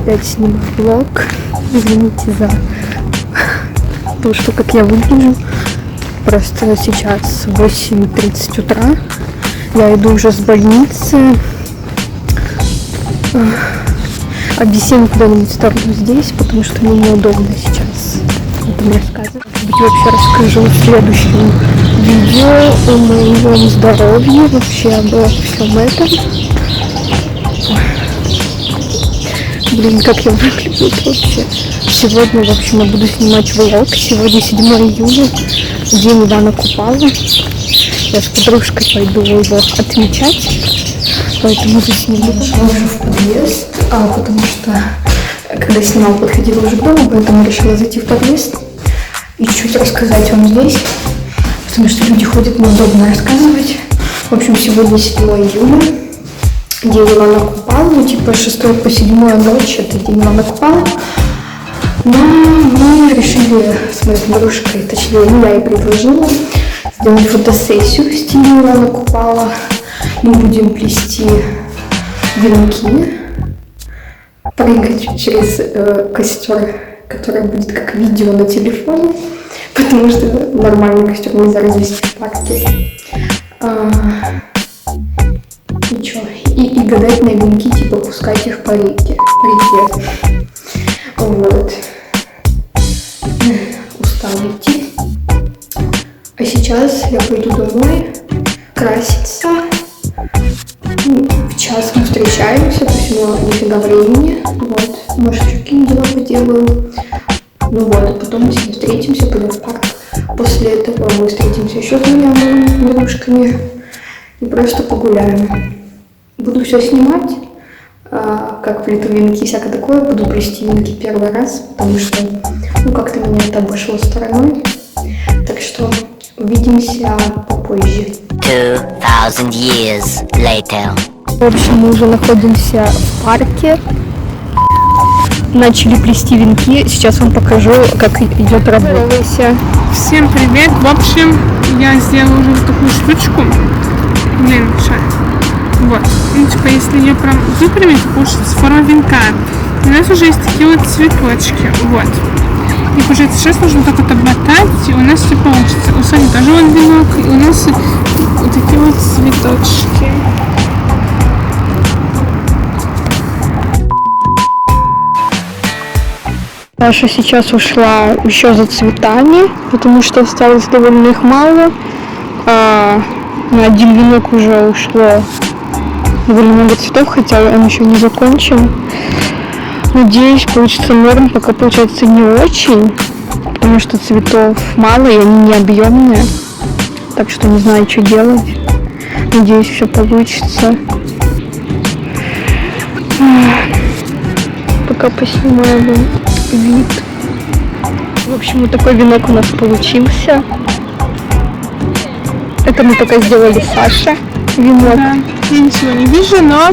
опять сниму влог. Извините за то, что как я выгляжу. Просто сейчас 8:30 утра. Я иду уже с больницы. Объясню куда-нибудь ставлю здесь, потому что мне неудобно сейчас об этом рассказывать. Я вообще расскажу в следующем видео о моем здоровье, вообще обо всем этом. Блин, как я выгляжу вообще. Сегодня, в общем, я буду снимать влог. Сегодня 7 июля, день Ивана Купала. Я с подружкой пойду его отмечать, поэтому засниму. Пошла уже в подъезд, потому что, когда снимал, подходила уже к дому, поэтому решила зайти в подъезд и чуть рассказать вам здесь, потому что люди ходят, неудобно рассказывать. В общем, сегодня 7 июля. День Ивана Купала, ну типа 6 по 7 ночь, это день Ивана Купала. Но мы решили с моей подружкой, точнее, я ей предложила сделать фотосессию в стиле Ивана Купала. Мы будем плести венки, прыгать через костер, который будет как видео на телефоне, потому что нормальный костер нельзя развести в парке. И гадать на венки, типа пускать их по реке. Вот. Устала идти. А сейчас я пойду домой краситься. В час мы встречаемся, то есть у меня нифига времени. Вот. Может, еще какие дела поделаю. Ну вот, а потом мы с ним встретимся, пойдем в парк. После этого мы встретимся еще с моими подружками и просто погуляем. Буду все снимать, как плету венки, всякое такое. Буду плести венки первый раз, потому что, как-то меня это обошло стороной. Так что увидимся попозже. 2000 years later. В общем, мы уже находимся в парке. Начали плести венки. Сейчас вам покажу, как идет работа. Всем привет! В общем, я сделала уже вот такую штучку. Блин, мешает. Вот. Ну, типа, если ее прям выпрямить, получится форма венка. У нас уже есть такие вот цветочки. Вот. И получается, сейчас нужно так вот обмотать, и у нас все получится. У Сони тоже вот венок, и у нас вот такие вот цветочки. Саша сейчас ушла еще за цветами, потому что осталось довольно их мало. На один венок уже ушло довольно много цветов, хотя он еще не закончен. Надеюсь, получится норм, пока получается не очень, потому что цветов мало и они не объемные. Так что не знаю, что делать. Надеюсь, все получится. Пока поснимаю вам вид. В общем, вот такой венок у нас получился. Это мы пока сделали Саше венок. Да, я ничего не вижу, но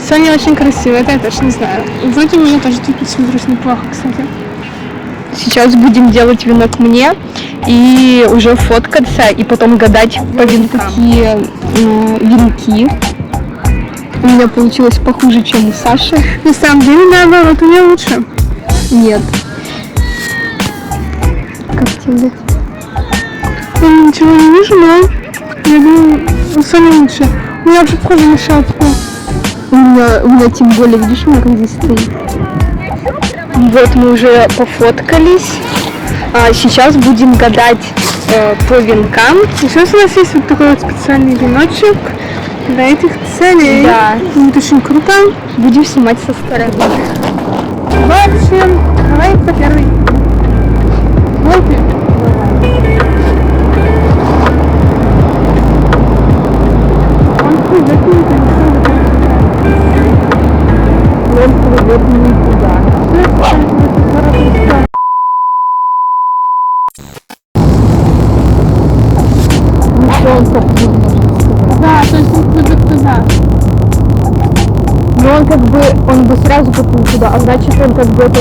Соня очень красивая, это я точно знаю. Вроде бы я тоже тут смотрюсь неплохо, кстати. Сейчас будем делать венок мне и уже фоткаться и потом гадать по венкам. Такие венки. У меня получилось похуже, чем у Саши. На самом деле, наоборот, у меня лучше. Нет. Как тебе? Я ничего не вижу, но я думаю, у Сони лучше. У меня вообще кожа на шапку. У меня тем более, видишь, у меня как здесь стоит. Вот мы уже пофоткались. Сейчас будем гадать по венкам. Сейчас у нас есть вот такой вот специальный веночек для этих целей. Да. Будет очень круто. Будем снимать со стороны. В общем, давай кто первый. Вот ты. Да, то есть он плывет туда. Но он бы сразу поплыл туда, а значит он это будет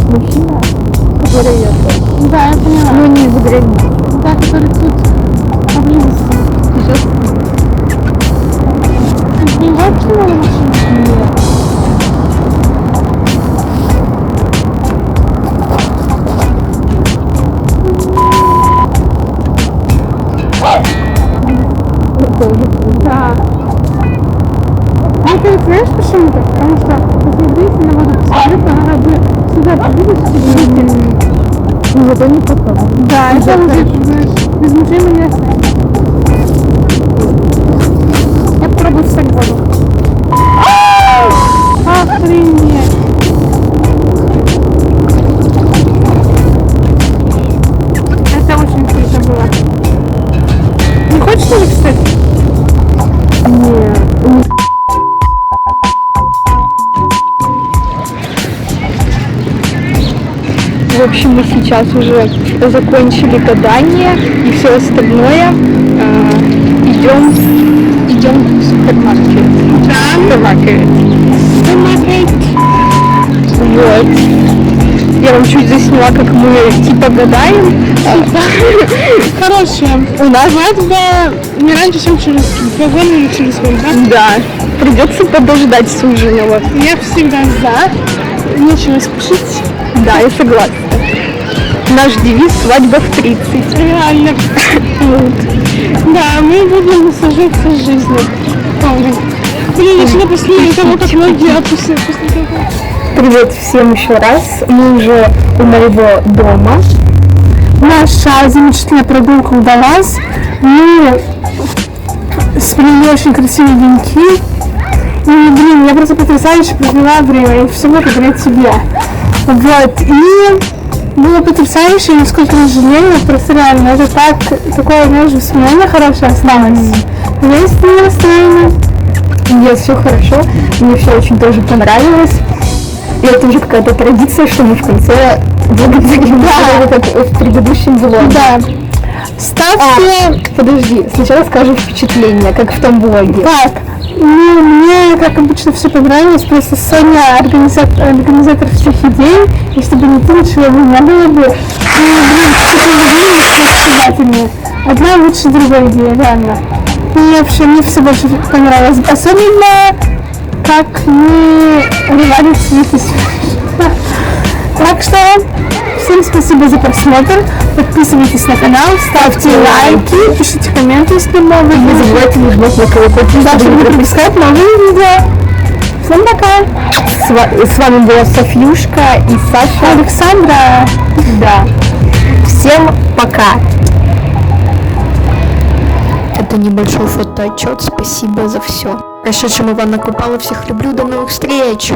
мужчина, который это. Да, я поняла. Ну не из-за границы. Да, который тут поблизости. Сейчас. Не вообще надо машину? Нет. зато не потом. Да, это уже, знаешь, без мужей мы не останемся. Я попробую встать в воду. Охренеть. Это очень круто было. Не хочешь ли встать? Нет. В общем, мы сейчас уже закончили гадание и все остальное. Идем в супермаркет. Супермаркет. Вот. Я вам чуть засняла, как мы типа гадаем. Хорошая. У нас Свадьба не раньше, чем через 2 года или через год, да? да, придется подождать суженого. Я всегда за. Нечего спешить. Да, я согласна. Наш девиз «Свадьба в 30». Реально. Вот. Да, мы будем наслаждаться жизнью. Блин, еще после того, как ноги опустили. Привет всем еще раз. Мы уже у моего дома. Наша замечательная прогулка удалась. Мы сплели очень красивые деньки. И, блин, я просто потрясающе провела время. И все благодаря тебе. Вот. И было потрясающе, насколько не жалею. Просто реально, это такое, знаешь, воспоминание хорошее осталось. Весь не расстроена. Нет, все хорошо. Мне все очень тоже понравилось. И это уже какая-то традиция, что мы в конце благодарим, как в предыдущем влоге. Да. Ставьте... Подожди, сначала скажи впечатление, как в том влоге. Так, ну, мне, как обычно, все понравилось. Просто Соня организатор всех идей. Если бы не ты, ничего бы не было бы. И, блин, одна лучше другой идея, реально. И вообще мне все больше понравилось. Особенно, как мы ревали цветы. Так что, всем спасибо за просмотр. Подписывайтесь на канал, ставьте лайки, пишите комменты, если новые. Не забывайте нажимать на колокольчик, чтобы не пропускать новые видео. Всем пока! С вами была Софьюшка и Саша. Александра. Да. Всем пока! Это небольшой фотоотчет. Спасибо за все. Прошедшим Ивана Купала. Всех люблю. До новых встреч!